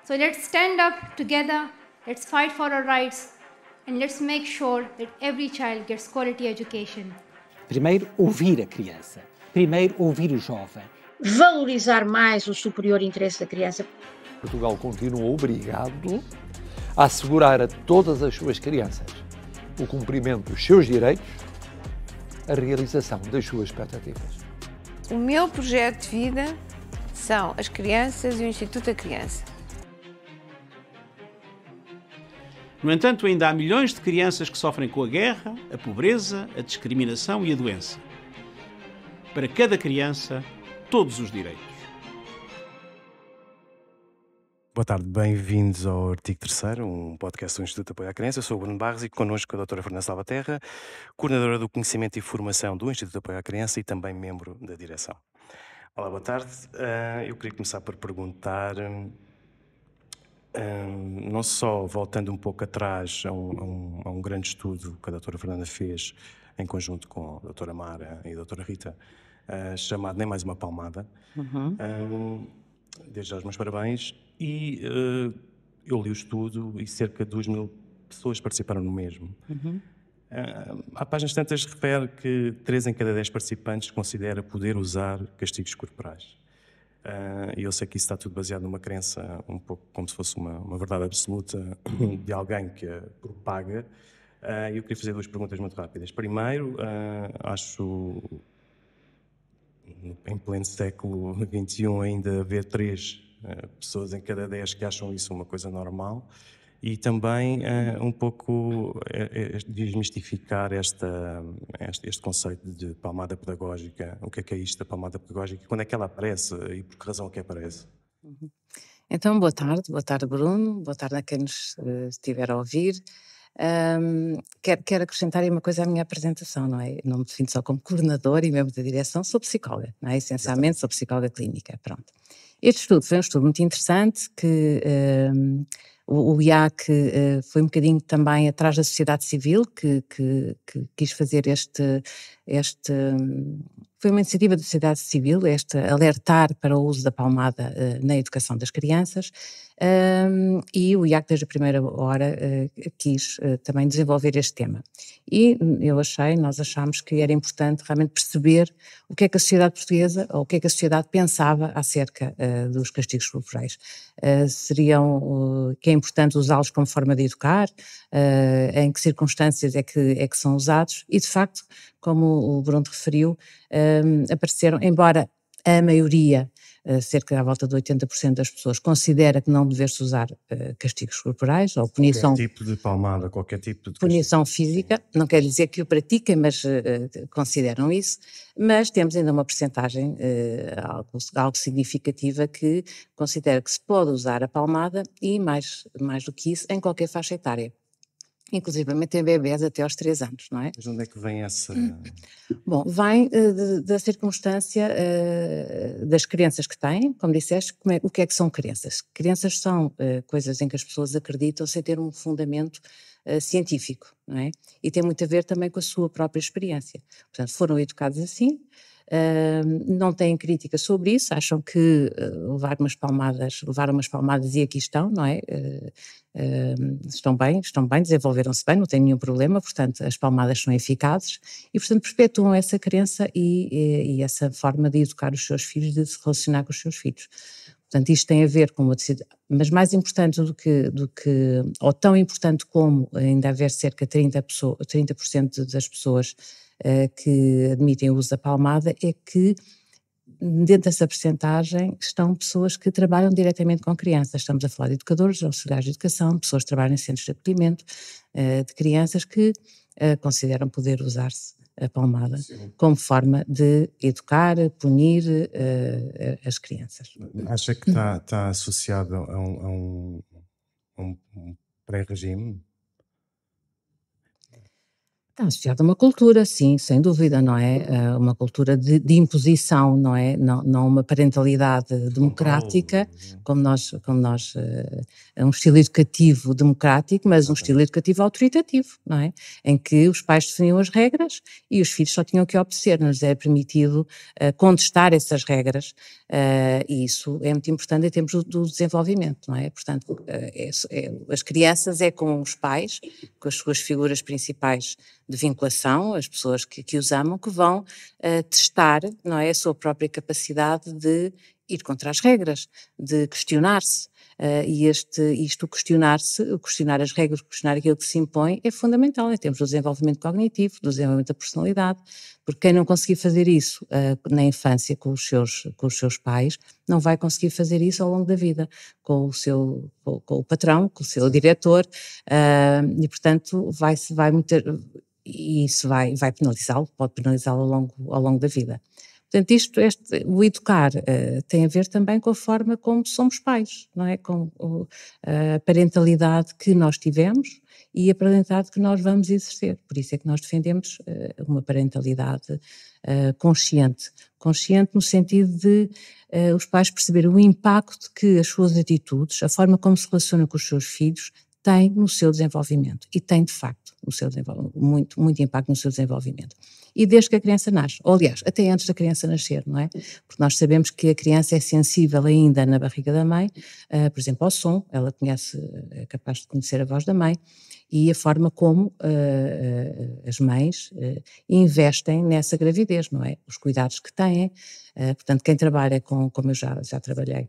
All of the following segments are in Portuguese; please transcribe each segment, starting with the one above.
So let's stand up together, let's fight for our rights, and let's make sure that every child gets quality education. Primeiro, ouvir a criança. Primeiro, ouvir o jovem. Valorizar mais o superior interesse da criança. Portugal continua obrigado a assegurar a todas as suas crianças o cumprimento dos seus direitos, a realização das suas expectativas. O meu projeto de vida são as crianças e o Instituto da Criança. No entanto, ainda há milhões de crianças que sofrem com a guerra, a pobreza, a discriminação e a doença. Para cada criança, todos os direitos. Boa tarde, bem-vindos ao Artigo 3º, um podcast do Instituto de Apoio à Criança. Eu sou o Bruno Barros e connosco a doutora Fernanda Salvaterra, coordenadora do Conhecimento e Formação do Instituto de Apoio à Criança e também membro da direção. Olá, boa tarde. Eu queria começar por perguntar, não só voltando um pouco atrás a um grande estudo que a doutora Fernanda fez em conjunto com a doutora Mara e a doutora Rita, chamado Nem Mais Uma Palmada. Desde já os meus parabéns. E eu li o estudo e cerca de 2.000 pessoas participaram no mesmo. Há páginas tantas refere que 3 em cada 10 participantes considera poder usar castigos corporais. E eu sei que isso está tudo baseado numa crença um pouco como se fosse uma verdade absoluta de alguém que a propaga. Eu queria fazer 2 perguntas muito rápidas. Primeiro, acho em pleno século XXI ainda haver 3 pessoas em cada 10 que acham isso uma coisa normal, e também um pouco desmistificar este conceito de palmada pedagógica. O que é isto da palmada pedagógica? Quando é que ela aparece e por que razão é que aparece? Então, boa tarde Bruno, boa tarde a quem nos estiver a ouvir. Quero acrescentar aí uma coisa à minha apresentação, não é? Não me defino só como coordenadora e membro da direção, sou psicóloga, não é? Essencialmente sou psicóloga clínica, pronto. Este estudo foi um estudo muito interessante que o IAC foi um bocadinho também atrás da sociedade civil que quis fazer foi uma iniciativa da sociedade civil, alertar para o uso da palmada na educação das crianças, e o IAC desde a primeira hora quis também desenvolver este tema. E nós achámos que era importante realmente perceber o que é que a sociedade portuguesa, ou o que é que a sociedade pensava acerca dos castigos corporais. Que é importante usá-los como forma de educar, em que circunstâncias é que são usados, e de facto, como o Bruno referiu, apareceram, embora a maioria, cerca da volta de 80% das pessoas, considera que não deve-se usar castigos corporais ou punição. Qualquer tipo de palmada, qualquer tipo de punição física, não quer dizer que o pratiquem, mas consideram isso. Mas temos ainda uma percentagem algo significativa que considera que se pode usar a palmada e, mais do que isso, em qualquer faixa etária. Inclusivamente em bebés até aos 3 anos, não é? Mas onde é que vem essa... Bom, vem da circunstância das crenças que têm, como disseste, o que é que são crenças? Crenças são coisas em que as pessoas acreditam sem ter um fundamento científico, não é? E tem muito a ver também com a sua própria experiência. Portanto, foram educados assim, não têm crítica sobre isso, acham que levaram umas palmadas e aqui estão, não é? Estão bem, desenvolveram-se bem, não têm nenhum problema, portanto as palmadas são eficazes e portanto perpetuam essa crença e essa forma de educar os seus filhos, de se relacionar com os seus filhos. Portanto, isto tem a ver com uma decisão, mas mais importante do que, ou tão importante como ainda haver cerca de 30% das pessoas que admitem o uso da palmada, é que dentro dessa percentagem estão pessoas que trabalham diretamente com crianças. Estamos a falar de educadores, auxiliares de educação, pessoas que trabalham em centros de acolhimento de crianças que consideram poder usar-se a palmada como forma de educar, punir as crianças. Acha que está associado a um pré-regime? Está associado a uma cultura, sim, sem dúvida, não é? Uma cultura de imposição, não é? Não uma parentalidade democrática, é um estilo educativo democrático, mas um estilo educativo autoritativo, não é? Em que os pais definiam as regras e os filhos só tinham que obedecer, não lhes era permitido contestar essas regras, e isso é muito importante em termos do desenvolvimento, não é? Portanto, as crianças é com os pais, com as suas figuras principais de vinculação, as pessoas que os amam, que vão testar, não é, a sua própria capacidade de ir contra as regras, de questionar-se. Questionar as regras, questionar aquilo que se impõe, é fundamental em termos do desenvolvimento cognitivo, do desenvolvimento da personalidade, porque quem não conseguir fazer isso na infância com os seus pais, não vai conseguir fazer isso ao longo da vida, com o patrão, com o seu diretor, e portanto isso vai penalizá-lo, pode penalizá-lo ao longo da vida. Portanto, o educar tem a ver também com a forma como somos pais, não é? Com a parentalidade que nós tivemos e a parentalidade que nós vamos exercer. Por isso é que nós defendemos uma parentalidade consciente. Consciente no sentido de os pais perceberem o impacto que as suas atitudes, a forma como se relacionam com os seus filhos, tem no seu desenvolvimento, e tem de facto muito, muito impacto no seu desenvolvimento. E desde que a criança nasce, ou aliás, até antes da criança nascer, não é? Porque nós sabemos que a criança é sensível ainda na barriga da mãe, por exemplo, ao som, ela é capaz de conhecer a voz da mãe, e a forma como as mães investem nessa gravidez, não é? Os cuidados que têm, portanto, quem trabalha como eu já trabalhei,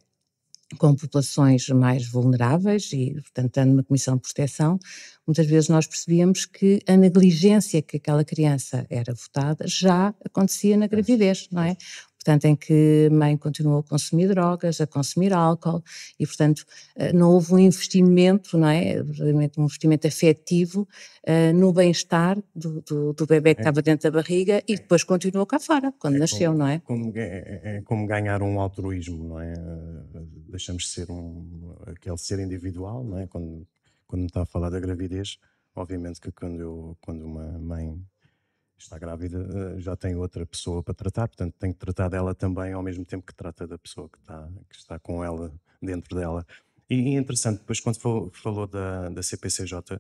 com populações mais vulneráveis e, portanto, estando numa comissão de proteção, muitas vezes nós percebíamos que a negligência que aquela criança era votada já acontecia na gravidez, não é? Portanto, em que a mãe continuou a consumir drogas, a consumir álcool e, portanto, não houve um investimento, não é? Um investimento afetivo no bem-estar do bebê que estava dentro da barriga e depois continuou cá fora, quando nasceu, não é? É como ganhar um altruísmo, não é? Deixamos de ser aquele ser individual, não é? Quando me está a falar da gravidez, obviamente que quando uma mãe está grávida, já tem outra pessoa para tratar, portanto tem que tratar dela também ao mesmo tempo que trata da pessoa que está com ela, dentro dela. E é interessante, depois quando falou da CPCJ,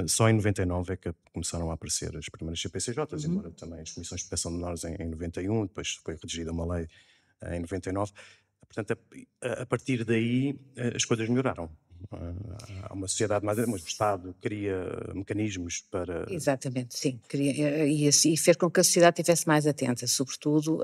só em 99 é que começaram a aparecer as primeiras CPCJs, embora também as Comissões de Proteção de Menores em 91, depois foi redigida uma lei em 99. Portanto, a partir daí as coisas melhoraram. Há uma sociedade mas o Estado cria mecanismos para... Exatamente, sim. E fez com que a sociedade estivesse mais atenta, sobretudo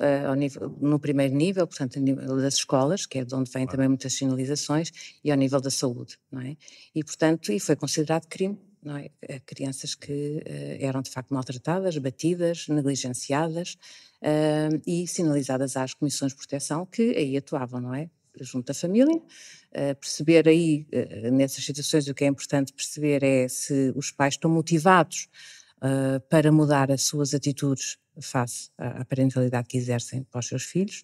no primeiro nível, portanto, a nível das escolas, que é de onde vêm também muitas sinalizações, e ao nível da saúde, não é? E, portanto, foi considerado crime, não é? Crianças que eram de facto maltratadas, batidas, negligenciadas e sinalizadas às comissões de proteção que aí atuavam, não é? Junto à família, perceber aí, nessas situações, o que é importante perceber é se os pais estão motivados para mudar as suas atitudes face à parentalidade que exercem para os seus filhos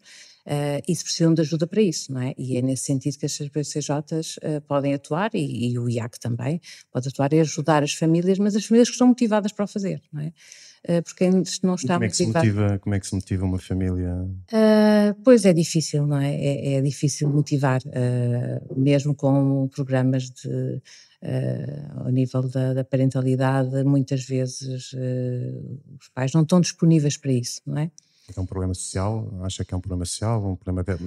e se precisam de ajuda para isso, não é? E é nesse sentido que as CPCJs podem atuar e o IAC também pode atuar e ajudar as famílias, mas as famílias que estão motivadas para o fazer, não é? Porque não está motivado. Como é que se motiva uma família? Pois é difícil, não é? É difícil motivar, mesmo com programas ao nível da parentalidade, muitas vezes os pais não estão disponíveis para isso, não é? É um problema social? Acha que é um problema social?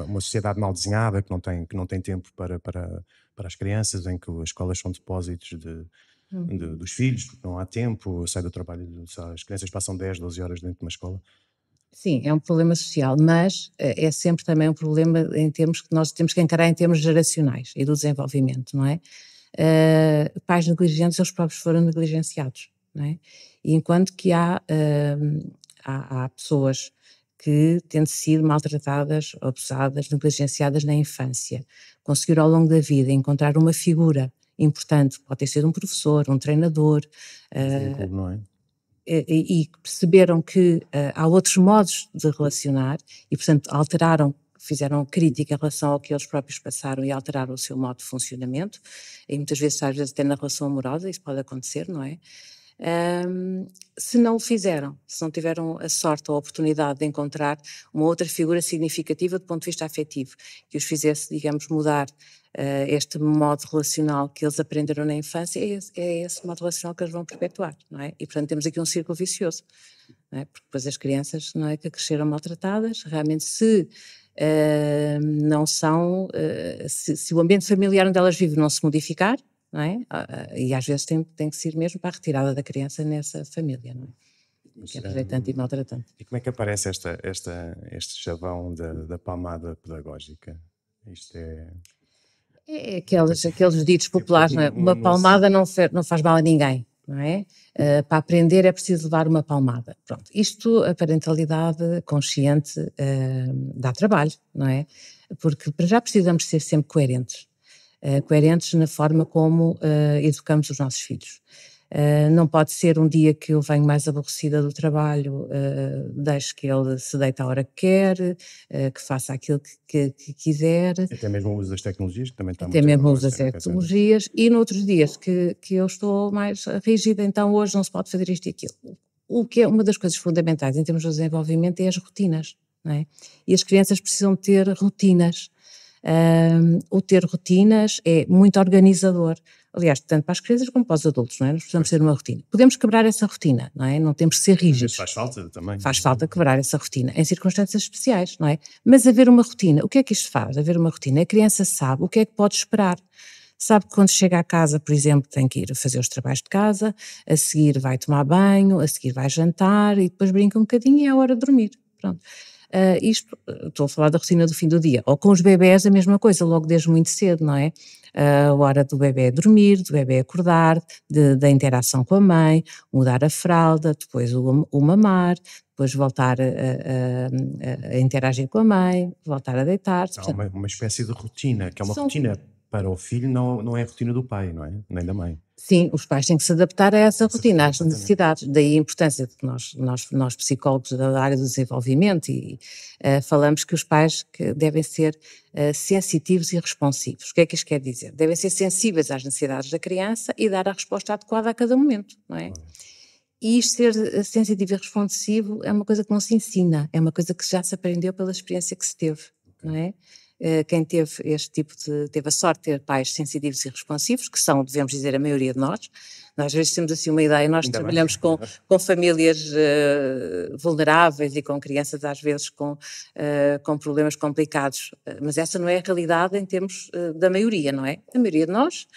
Uma sociedade mal desenhada que não tem tempo para as crianças, em que as escolas são depósitos dos filhos, porque não há tempo, sai do trabalho, as crianças passam 10, 12 horas dentro de uma escola. Sim, é um problema social, mas é sempre também um problema em termos que nós temos que encarar em termos geracionais e do desenvolvimento, não é? Pais negligentes, eles próprios foram negligenciados, não é? E enquanto que há pessoas que, tendo sido maltratadas, abusadas, negligenciadas na infância, conseguiram ao longo da vida encontrar uma figura importante, pode ter sido um professor, um treinador, não é? E perceberam que há outros modos de relacionar e, portanto, fizeram crítica em relação ao que eles próprios passaram e alteraram o seu modo de funcionamento, e muitas vezes, às vezes até na relação amorosa, isso pode acontecer, não é? Se não o fizeram, se não tiveram a sorte ou a oportunidade de encontrar uma outra figura significativa do ponto de vista afetivo, que os fizesse, digamos, mudar este modo relacional que eles aprenderam na infância, é esse modo relacional que eles vão perpetuar, não é? E, portanto, temos aqui um círculo vicioso, não é? Porque depois as crianças, não é, que cresceram maltratadas, realmente não são, se o ambiente familiar onde elas vivem não se modificar, não é? E às vezes tem que ser mesmo para a retirada da criança nessa família, não é? Que é rejeitante e maltratante. E como é que aparece este chavão da palmada pedagógica? Isto é... É aqueles ditos populares, não é? Uma palmada não faz mal a ninguém, não é? Para aprender é preciso levar uma palmada. Pronto, isto, a parentalidade consciente dá trabalho, não é? Porque para já precisamos ser sempre coerentes. Coerentes na forma como educamos os nossos filhos. Não pode ser um dia que eu venho mais aborrecida do trabalho, deixo que ele se deite à hora que quer, que faça aquilo que quiser. Até mesmo o uso das tecnologias, que também está Até mesmo o uso das tecnologias. E noutros dias que eu estou mais rígida, então hoje não se pode fazer isto e aquilo. O que é uma das coisas fundamentais em termos de desenvolvimento é as rotinas, não é? E as crianças precisam ter rotinas. O ter rotinas é muito organizador. Aliás, tanto para as crianças como para os adultos, não é? Nós precisamos ter uma rotina. Podemos quebrar essa rotina, não é? Não temos que ser rígidos. Faz falta também. Faz falta quebrar essa rotina, em circunstâncias especiais, não é? Mas haver uma rotina, o que é que isto faz? Haver uma rotina, a criança sabe o que é que pode esperar. Sabe que quando chega à casa, por exemplo, tem que ir fazer os trabalhos de casa, a seguir vai tomar banho, a seguir vai jantar e depois brinca um bocadinho e é a hora de dormir. Pronto. Isto, estou a falar da rotina do fim do dia, ou com os bebés a mesma coisa, logo desde muito cedo, não é? A hora do bebé dormir, do bebé acordar, da interação com a mãe, mudar a fralda, depois o mamar, depois voltar a interagir com a mãe, voltar a deitar-se. Há uma espécie de rotina, que é uma rotina para o filho, não é a rotina do pai, não é? Nem da mãe. Sim, os pais têm que se adaptar a essa rotina, às necessidades. Daí a importância de que nós psicólogos da área do desenvolvimento falamos que os pais que devem ser sensitivos e responsivos. O que é que isto quer dizer? Devem ser sensíveis às necessidades da criança e dar a resposta adequada a cada momento, não é? E isto ser sensitivo e responsivo é uma coisa que não se ensina, é uma coisa que já se aprendeu pela experiência que se teve, não é? Quem teve teve a sorte de ter pais sensitivos e responsivos, que são, devemos dizer, a maioria de nós. Nós às vezes temos assim uma ideia, nós trabalhamos com famílias vulneráveis e com crianças às vezes com problemas complicados, mas essa não é a realidade em termos da maioria, não é? A maioria de nós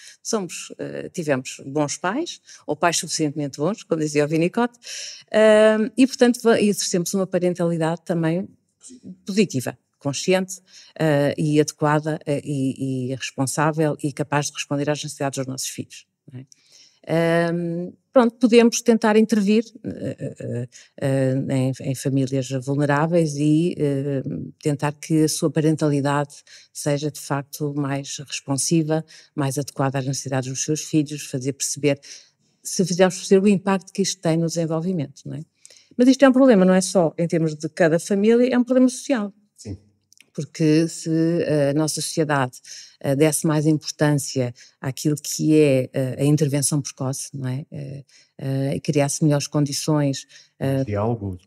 tivemos bons pais, ou pais suficientemente bons, como dizia o Winnicott, e portanto exercemos uma parentalidade também positiva, consciente e adequada e responsável e capaz de responder às necessidades dos nossos filhos. Não é? Pronto, podemos tentar intervir em famílias vulneráveis e tentar que a sua parentalidade seja de facto mais responsiva, mais adequada às necessidades dos seus filhos, fazer perceber, se fizermos perceber o impacto que isto tem no desenvolvimento, não é? Mas isto é um problema, não é só em termos de cada família, é um problema social. Sim. Porque se a nossa sociedade desse mais importância àquilo que é a intervenção precoce, não é? E criasse melhores condições. Diálogo.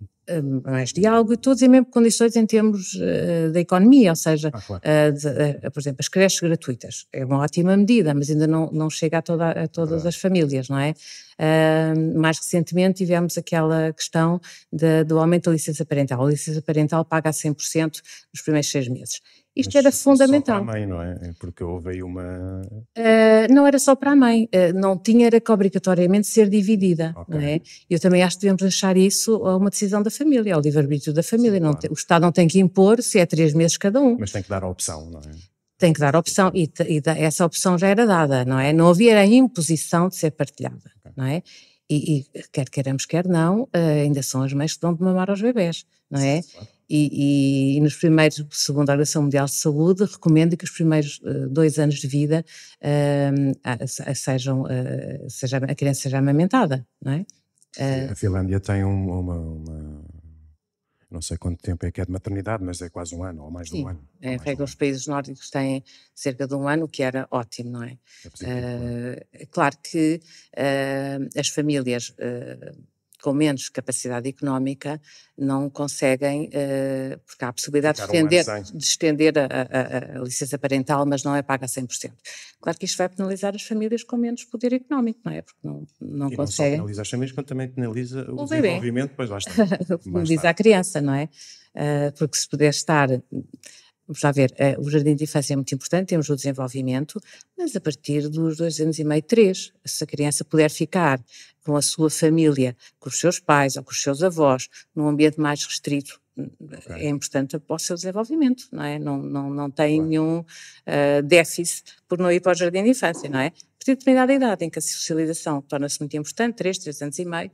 Mais diálogo e todos, e mesmo condições em termos da economia, ou seja, claro. Por exemplo, as creches gratuitas, é uma ótima medida, mas ainda não chega a todas as famílias, não é? Mais recentemente tivemos aquela questão do aumento da licença parental. A licença parental paga a 100% nos primeiros 6 meses. Isto era fundamental. Só para a mãe, não é? Porque houve aí uma... não era só para a mãe, não era que obrigatoriamente ser dividida, Ok. não é? Eu também acho que devemos deixar isso a uma decisão da família, ao livre-arbítrio da família. Sim, claro. O Estado não tem que impor se é 3 meses cada um. Mas tem que dar a opção, não é? Tem que dar a opção e essa opção já era dada, não é? Não havia a imposição de ser partilhada, não é? E quer queiramos, quer não, ainda são as mães que dão de mamar aos bebés, não é? Claro. E nos primeiros, segundo a Organização Mundial de Saúde, recomenda que os primeiros 2 anos de vida a criança seja amamentada, não é? A Finlândia tem não sei quanto tempo é que é de maternidade, mas é quase um ano, ou mais de um ano. Em regra, os países nórdicos têm cerca de um ano, o que era ótimo, não é? É positivo, claro. É claro que as famílias com menos capacidade económica não conseguem, porque há a possibilidade de Ficar um ano estender, sem. de estender a licença parental, mas não é paga a 100%. Claro que isto vai penalizar as famílias com menos poder económico, não é? Porque não E não só conseguem. penaliza as famílias, como também penaliza o bebê. desenvolvimento, pois lá está. Como Mais diz a tarde. criança, não é? Porque se puder estar, vamos lá ver, o jardim de infância é muito importante, temos o desenvolvimento, mas a partir dos 2 anos e meio, 3, se a criança puder ficar com a sua família, com os seus pais ou com os seus avós, num ambiente mais restrito, é importante para o seu desenvolvimento, não é? Não tem Claro. nenhum déficit por não ir para o jardim de infância, não é? A partir de determinada idade em que a socialização torna-se muito importante, 3 anos e meio,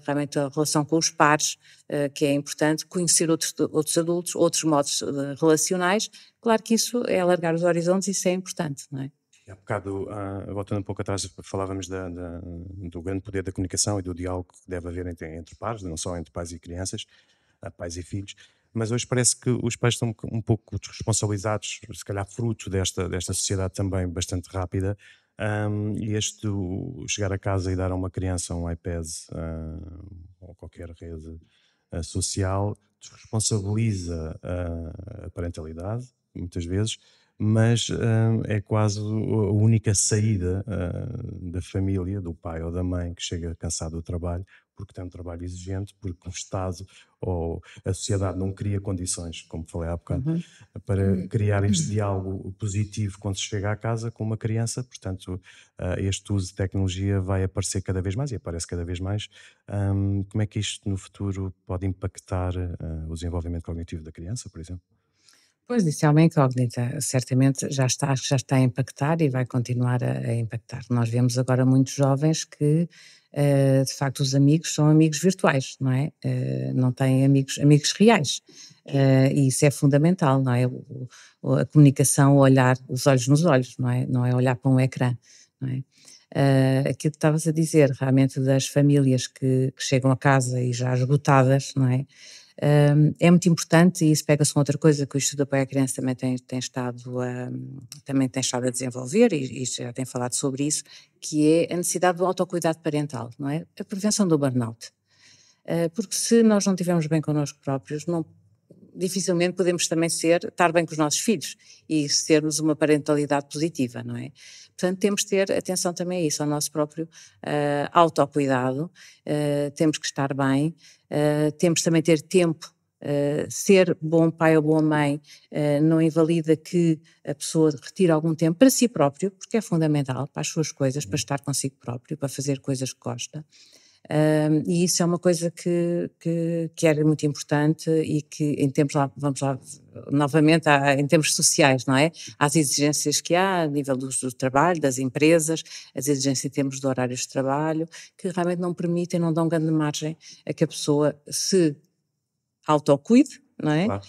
realmente a relação com os pares, que é importante, conhecer outros adultos, outros modos relacionais, claro que isso é alargar os horizontes, isso é importante, não é? E há bocado, voltando um pouco atrás, falávamos do grande poder da comunicação e do diálogo que deve haver entre pares, não só entre pais e crianças, pais e filhos, mas hoje parece que os pais estão um pouco responsabilizados, se calhar fruto desta sociedade também bastante rápida, e chegar a casa e dar a uma criança um iPad ou qualquer rede social desresponsabiliza a parentalidade, muitas vezes, mas é quase a única saída da família, do pai ou da mãe que chega cansado do trabalho, porque tem um trabalho exigente, porque o Estado ou a sociedade não cria condições, como falei há bocado, para criar este diálogo positivo quando se chega à casa com uma criança. Portanto, este uso de tecnologia vai aparecer cada vez mais e aparece cada vez mais. Como é que isto no futuro pode impactar o desenvolvimento cognitivo da criança, por exemplo? Pois, isso é uma incógnita, certamente acho que já está a impactar e vai continuar a impactar. Nós vemos agora muitos jovens que, de facto, os amigos são amigos virtuais, não é? Não têm amigos reais. E isso é fundamental, não é? A comunicação, o olhar, os olhos nos olhos, não é? Não é olhar para um ecrã, não é? Aquilo que estavas a dizer, realmente, das famílias que chegam a casa e já esgotadas, não é? É muito importante, e isso pega-se com outra coisa que o Estudo de Apoio à Criança também tem estado a desenvolver, e já tem falado sobre isso, que é a necessidade do autocuidado parental, não é? A prevenção do burnout. Porque se nós não estivermos bem connosco próprios, dificilmente podemos também estar bem com os nossos filhos e termos uma parentalidade positiva, não é? Portanto, temos de ter atenção também a isso, ao nosso próprio autocuidado, temos que estar bem, temos também de ter tempo. Ser bom pai ou boa mãe não invalida que a pessoa retire algum tempo para si próprio, porque é fundamental, para as suas coisas, para estar consigo próprio, para fazer coisas que gosta. E isso é uma coisa que é muito importante e que em termos, vamos lá, novamente, em termos sociais, não é? Há as exigências que há a nível do trabalho, das empresas, as exigências em termos de horários de trabalho, que realmente não permitem, não dão grande margem a que a pessoa se autocuide, não é? Claro.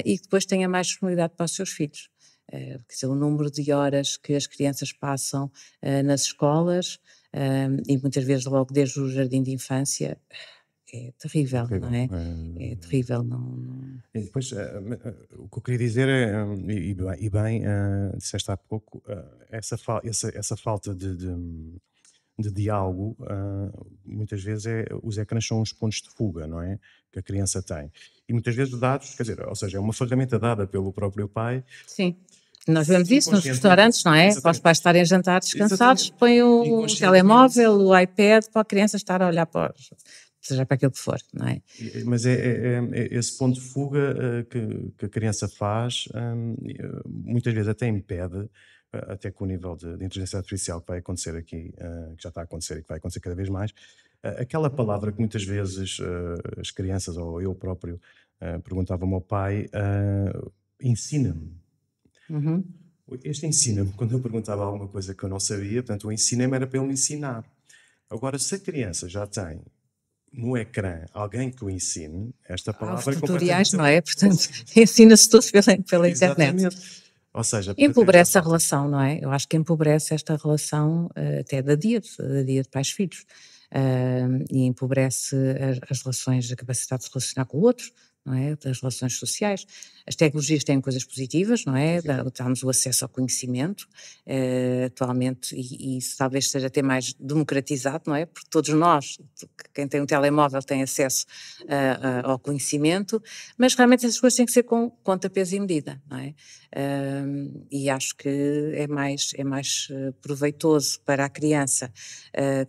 E que depois tenha mais disponibilidade para os seus filhos. Quer dizer, o número de horas que as crianças passam nas escolas, e muitas vezes logo desde o jardim de infância, é terrível, não é? É terrível, não... E depois, o que eu queria dizer é, e bem, disseste há pouco, essa falta de diálogo, muitas vezes os ecrãs são os pontos de fuga, não é? Que a criança tem. E muitas vezes dados, quer dizer, ou seja, é uma ferramenta dada pelo próprio pai. Sim. Nós vemos isso nos Inconscientemente. restaurantes, não é? Exatamente. Para os pais estarem a jantar descansados, Exatamente. põem o Inconscientemente. telemóvel, o iPad, para a criança estar a olhar seja para aquilo que for, não é? Mas é esse ponto de fuga que a criança faz, muitas vezes até impede, até com o nível de inteligência artificial que vai acontecer aqui, que já está a acontecer e que vai acontecer cada vez mais, aquela palavra que muitas vezes as crianças ou eu próprio perguntava ao meu pai, ensina-me. Uhum. Este ensina-me, quando eu perguntava alguma coisa que eu não sabia, portanto o ensina-me era para ele me ensinar. Agora, se a criança já tem no ecrã alguém que o ensine, esta palavra Há é tutoriais, completamente... não é? Portanto, ensina-se tudo pela internet. Exatamente. Ou seja, Empobrece a relação, não é? Eu acho que empobrece esta relação até da dia de pais-filhos. e empobrece as relações, a capacidade de se relacionar com o outro, não é? Das relações sociais. As tecnologias têm coisas positivas, não é? Dá-nos o acesso ao conhecimento, atualmente, e isso talvez seja até mais democratizado, não é? Porque todos nós, quem tem um telemóvel tem acesso ao conhecimento, mas realmente essas coisas têm que ser com conta, peso e medida, não é? E acho que é mais proveitoso para a criança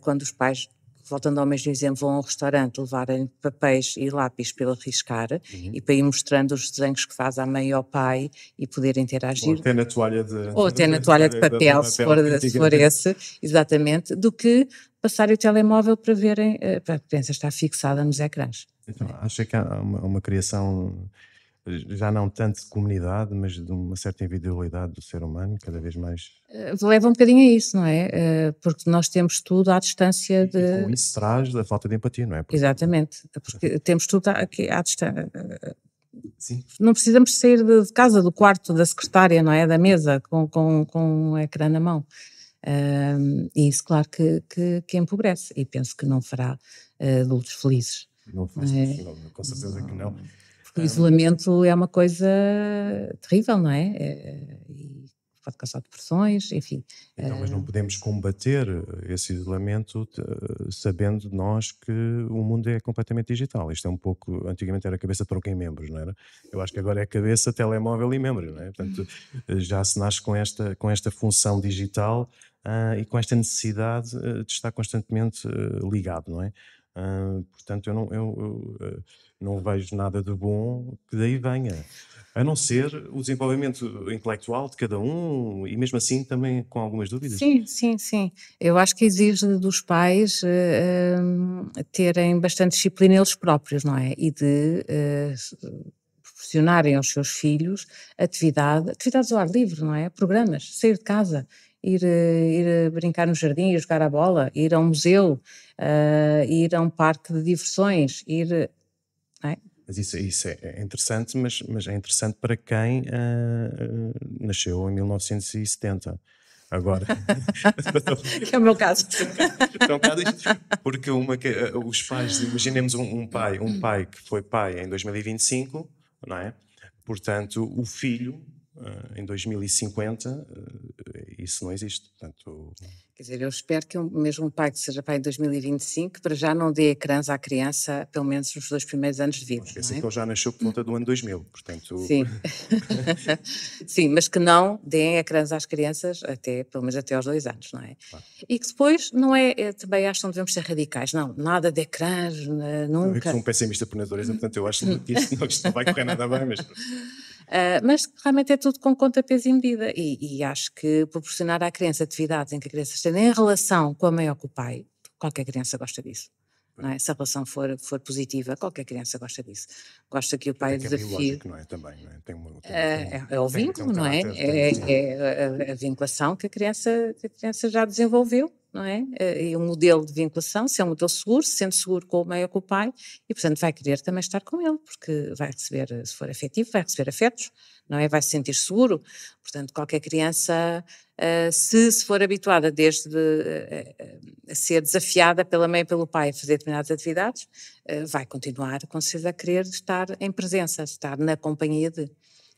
quando os pais, voltando ao mesmo exemplo, vão ao restaurante levarem papéis e lápis para ele riscar e para ir mostrando os desenhos que faz à mãe e ao pai e poder interagir. Ou até na toalha de, Ou até na toalha de papel, se for esse, exatamente, do que passar o telemóvel para verem, para a criança estar fixada nos ecrãs. Então, acho que há uma criação, já não tanto de comunidade, mas de uma certa individualidade do ser humano, cada vez mais. Leva um bocadinho a isso, não é? Porque nós temos tudo à distância de... E com isso traz a falta de empatia, não é? Porque... Exatamente, porque temos tudo aqui à distância. Sim. Não precisamos sair de casa, do quarto, da secretária, não é? Da mesa, com um ecrã na mão. E isso, claro, que empobrece. E penso que não fará adultos felizes. Não faz, com certeza que não. Porque o isolamento é uma coisa terrível, não é? E pode causar depressões, enfim. Então, mas não podemos combater esse isolamento sabendo nós que o mundo é completamente digital. Isto é um pouco, antigamente era cabeça, tronco em membros, não era? Eu acho que agora é cabeça, telemóvel e membros, não é? Portanto, já se nasce com esta função digital e com esta necessidade de estar constantemente ligado, não é? Portanto, eu não vejo nada de bom que daí venha, a não ser o desenvolvimento intelectual de cada um e mesmo assim também com algumas dúvidas. Sim. Eu acho que exige dos pais terem bastante disciplina eles próprios, não é? E de proporcionarem aos seus filhos atividades ao ar livre, não é? Programas, sair de casa, ir brincar no jardim, ir jogar a bola, ir a um museu, ir a um parque de diversões, não é? Mas isso é interessante, mas é interessante para quem nasceu em 1970. Agora... Que é o meu caso. Então, porque os pais, imaginemos um pai que foi pai em 2025, não é? Portanto, o filho em 2050, isso não existe. Portanto... Quer dizer, eu espero que mesmo um pai que seja pai em 2025, para já não dê ecrãs à criança, pelo menos nos 2 primeiros anos de vida. Esqueci que ele já nasceu por volta do ano 2000, portanto... Sim. Sim, mas que não deem ecrãs às crianças pelo menos até aos 2 anos, não é? Claro. E que depois também acho que não devemos ser radicais, não, nada de ecrãs, nunca. Eu sou um pessimista por natureza, portanto eu acho que isto não vai correr nada bem, mas realmente é tudo com conta, peso e medida, e acho que proporcionar à criança atividades em que a criança esteja em relação com a mãe ou com o pai, qualquer criança gosta disso, não é? Se a relação for positiva, qualquer criança gosta disso, gosta que o pai desafie. Biológico, não é? Também, não é? É o vínculo, não é? É a vinculação que a criança já desenvolveu, não é? E um modelo de vinculação, se é um modelo seguro, se sente seguro com a mãe ou com o pai, e portanto vai querer também estar com ele, porque vai receber, se for afetivo, vai receber afetos, não é? Vai se sentir seguro. Portanto, qualquer criança, se for habituada desde a ser desafiada pela mãe e pelo pai a fazer determinadas atividades, vai continuar com certeza a querer estar em presença, estar na companhia de...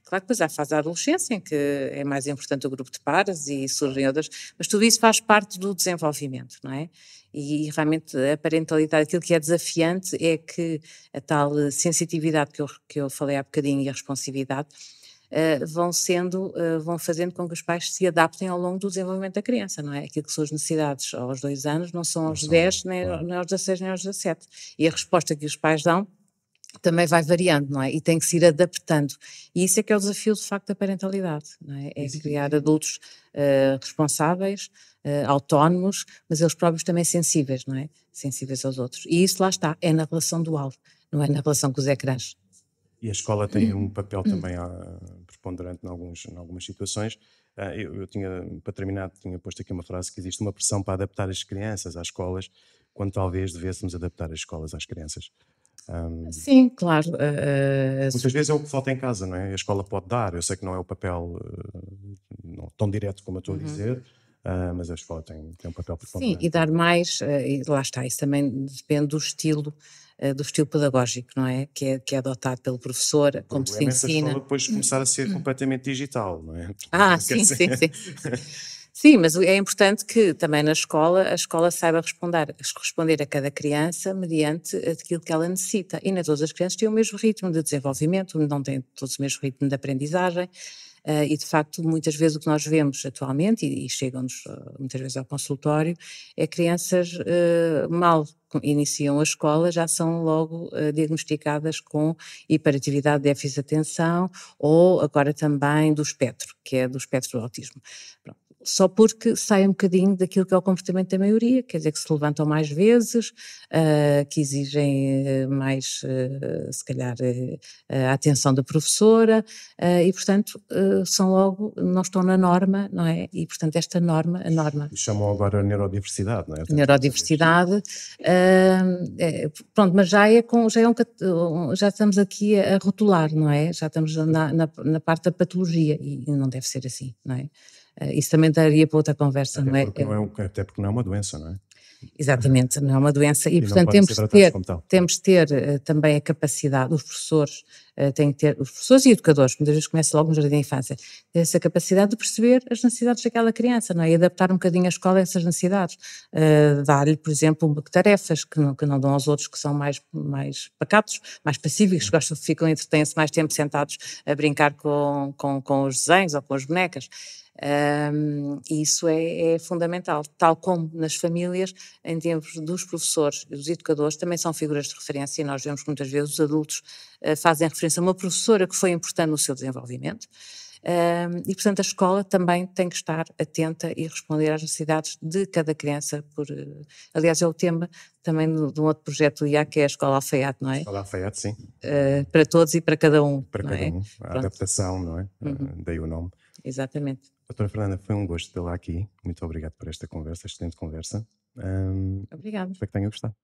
Claro que depois há a fase da adolescência, em que é mais importante o grupo de pares e surgem outras, mas tudo isso faz parte do desenvolvimento, não é? E realmente a parentalidade, aquilo que é desafiante é que a tal sensitividade que eu falei há bocadinho e a responsividade vão fazendo com que os pais se adaptem ao longo do desenvolvimento da criança, não é? Aquilo que são as necessidades aos 2 anos não são aos 10, nem aos 16, nem aos 17. E a resposta que os pais dão também vai variando, não é? E tem que se ir adaptando. E isso é que é o desafio, de facto, da parentalidade, não é? É criar adultos responsáveis, autónomos, mas eles próprios também sensíveis, não é? Sensíveis aos outros. E isso lá está, é na relação dual, não é na relação com os ecrãs. E a escola tem um papel também preponderante em algumas situações. Eu tinha, para terminar, tinha posto aqui uma frase que existe uma pressão para adaptar as crianças às escolas, quando talvez devêssemos adaptar as escolas às crianças. Sim, claro. Muitas vezes é o que falta em casa, não é? A escola pode dar, eu sei que não é o papel não tão direto como eu estou a dizer, mas a escola tem um papel Sim, preponderante. e dar mais, e lá está, isso também depende do estilo pedagógico, não é? Que é adotado pelo professor, como O se problema é essa escola ensina. depois começar a ser completamente digital, não é? Ah, Quer sim, dizer, sim, sim. Sim, mas é importante que também na escola, a escola saiba responder a cada criança mediante aquilo que ela necessita. E nem todas as crianças têm o mesmo ritmo de desenvolvimento, não têm todos o mesmo ritmo de aprendizagem. E de facto, muitas vezes o que nós vemos atualmente, e chegam-nos muitas vezes ao consultório, é crianças mal iniciam a escola, já são logo diagnosticadas com hiperatividade, déficit de atenção, ou agora também do espectro, que é do espectro do autismo. Pronto. Só porque sai um bocadinho daquilo que é o comportamento da maioria, quer dizer que se levantam mais vezes, que exigem mais, se calhar, a atenção da professora, e portanto são logo, não estão na norma, não é? E portanto esta norma, a norma chamam agora neurodiversidade, não é? neurodiversidade, pronto, mas já já estamos aqui a rotular, não é? Já estamos na parte da patologia e não deve ser assim, não é? Isso também daria para outra conversa, não é? Até porque não é uma doença, não é? Exatamente, não é uma doença e não portanto podem ser tratados como tal. temos de ter também a capacidade, os professores têm que ter, os professores e educadores, muitas vezes começa logo no jardim da infância, ter essa capacidade de perceber as necessidades daquela criança, não é? E adaptar um bocadinho a escola a essas necessidades, dar-lhe, por exemplo, tarefas que não dão aos outros que são mais pacatos, mais pacíficos, entretêm-se mais tempo sentados a brincar com os desenhos ou com as bonecas. E isso é fundamental, tal como nas famílias, em termos dos professores e dos educadores, também são figuras de referência e nós vemos que muitas vezes os adultos fazem referência a uma professora que foi importante no seu desenvolvimento. E portanto a escola também tem que estar atenta e responder às necessidades de cada criança, aliás é o tema também de um outro projeto do IAC, que é a Escola Alfaiate, não é? Escola Alfaiate, sim. Para todos e para cada um. Para cada um, a adaptação, não é? Daí o nome. Exatamente. Doutora Fernanda, foi um gosto tê-la aqui. Muito obrigado por esta conversa, excelente conversa. Obrigada. Espero que tenha gostado.